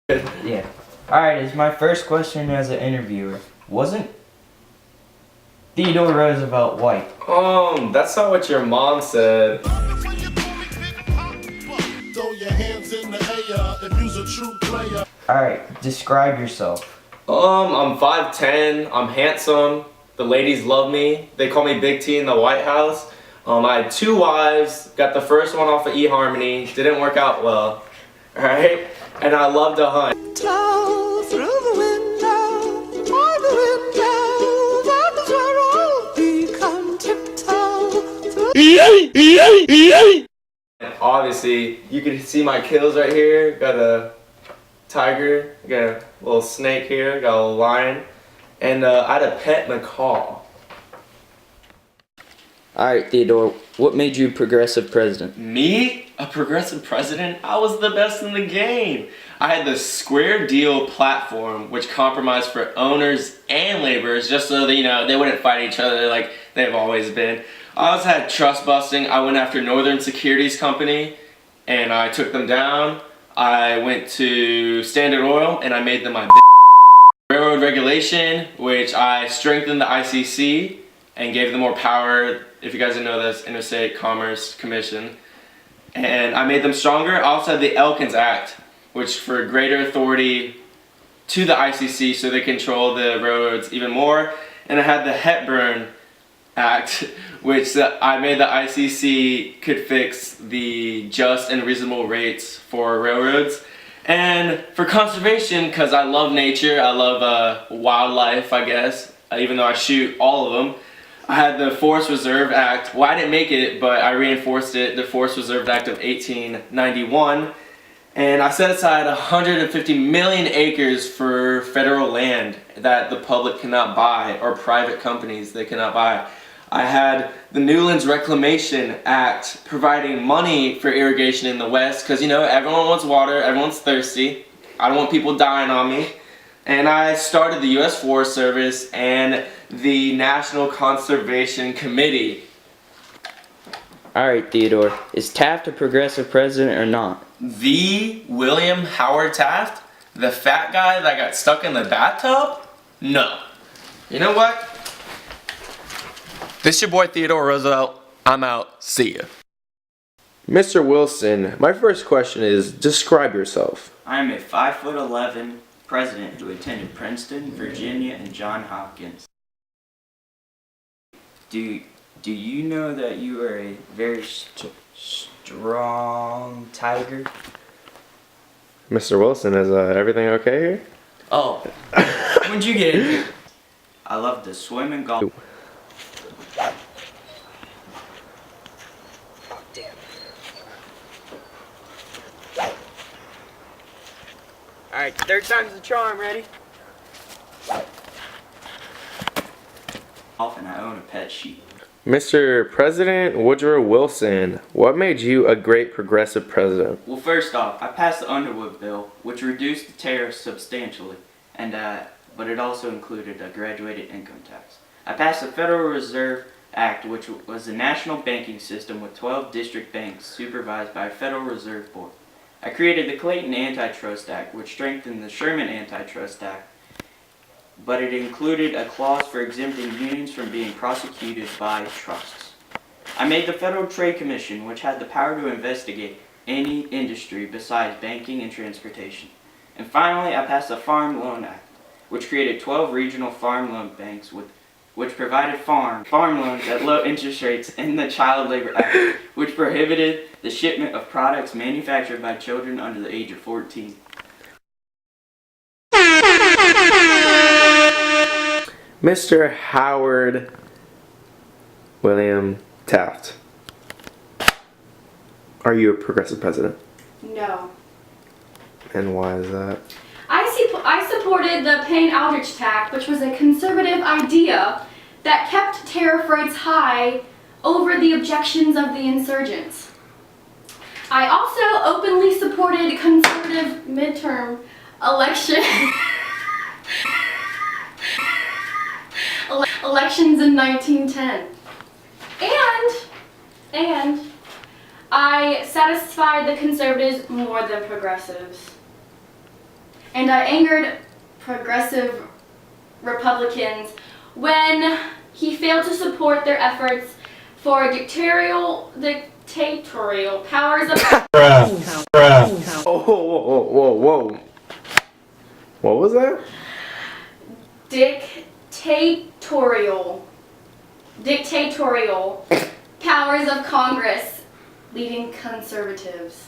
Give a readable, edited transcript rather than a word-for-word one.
Yeah. Alright, it's my first question as an interviewer. Wasn't Theodore Roosevelt white? That's not what your mom said. Alright, describe yourself. I'm 5'10", I'm handsome, the ladies love me, they call me Big T in the White House. I had 2 wives, got the first one off of eHarmony, didn't work out well, alright? And I love to hunt. Obviously, you can see my kills right here. Got a tiger, got a little snake here, got a lion, and I had a pet macaw. Alright, Theodore, what made you a progressive president? Me? A progressive president? I was the best in the game. I had the square deal platform, which compromised for owners and laborers, just so that, they wouldn't fight each other like they've always been. I also had trust busting. I went after Northern Securities Company, and I took them down. I went to Standard Oil, and I made them my railroad regulation, which I strengthened the ICC and gave them more power. If you guys didn't know this, Interstate Commerce Commission. And I made them stronger. I also had the Elkins Act, which for greater authority to the ICC so they control the railroads even more. And I had the Hepburn Act, which I made the ICC could fix the just and reasonable rates for railroads. And for conservation, because I love nature, I love wildlife, I guess, even though I shoot all of them. I had the Forest Reserve Act. Well, I didn't make it, but I reinforced it, the Forest Reserve Act of 1891. And I set aside 150 million acres for federal land that the public cannot buy, or private companies they cannot buy. I had the Newlands Reclamation Act providing money for irrigation in the West, because everyone wants water, everyone's thirsty. I don't want people dying on me. And I started the U.S. Forest Service and the National Conservation Committee. Alright, Theodore, is Taft a progressive president or not? The William Howard Taft? The fat guy that got stuck in the bathtub? No. You know what? This is your boy Theodore Roosevelt. I'm out. See ya. Mr. Wilson, my first question is, describe yourself. I am a 5'11" president who attended Princeton, Virginia, and Johns Hopkins. Do you know that you are a very strong tiger? Mr. Wilson, is everything okay here? Oh, when'd you get in here? I love to swim and golf. Oh, damn. Alright, third time's the charm, ready? And I own a pet sheep. Mr. President Woodrow Wilson, what made you a great progressive president? Well, first off, I passed the Underwood bill, which reduced the tariffs substantially, but it also included a graduated income tax. I passed the Federal Reserve Act, which was a national banking system with 12 district banks supervised by a Federal Reserve Board. I created the Clayton Antitrust Act, which strengthened the Sherman Antitrust Act, but it included a clause for exempting unions from being prosecuted by trusts. I made the Federal Trade Commission, which had the power to investigate any industry besides banking and transportation. And finally, I passed the Farm Loan Act, which created 12 regional farm loan banks which provided farm loans at low interest rates, and the Child Labor Act, which prohibited the shipment of products manufactured by children under the age of 14. Mr. Howard William Taft, are you a progressive president? No. And why is that? I supported the Payne-Aldrich Act, which was a conservative idea that kept tariff rates high over the objections of the insurgents. I also openly supported conservative midterm elections in 1910. And I satisfied the conservatives more than progressives. and I angered progressive Republicans when he failed to support their efforts for dictatorial powers of Oh, whoa. What was that? dictatorial powers of Congress, leading conservatives.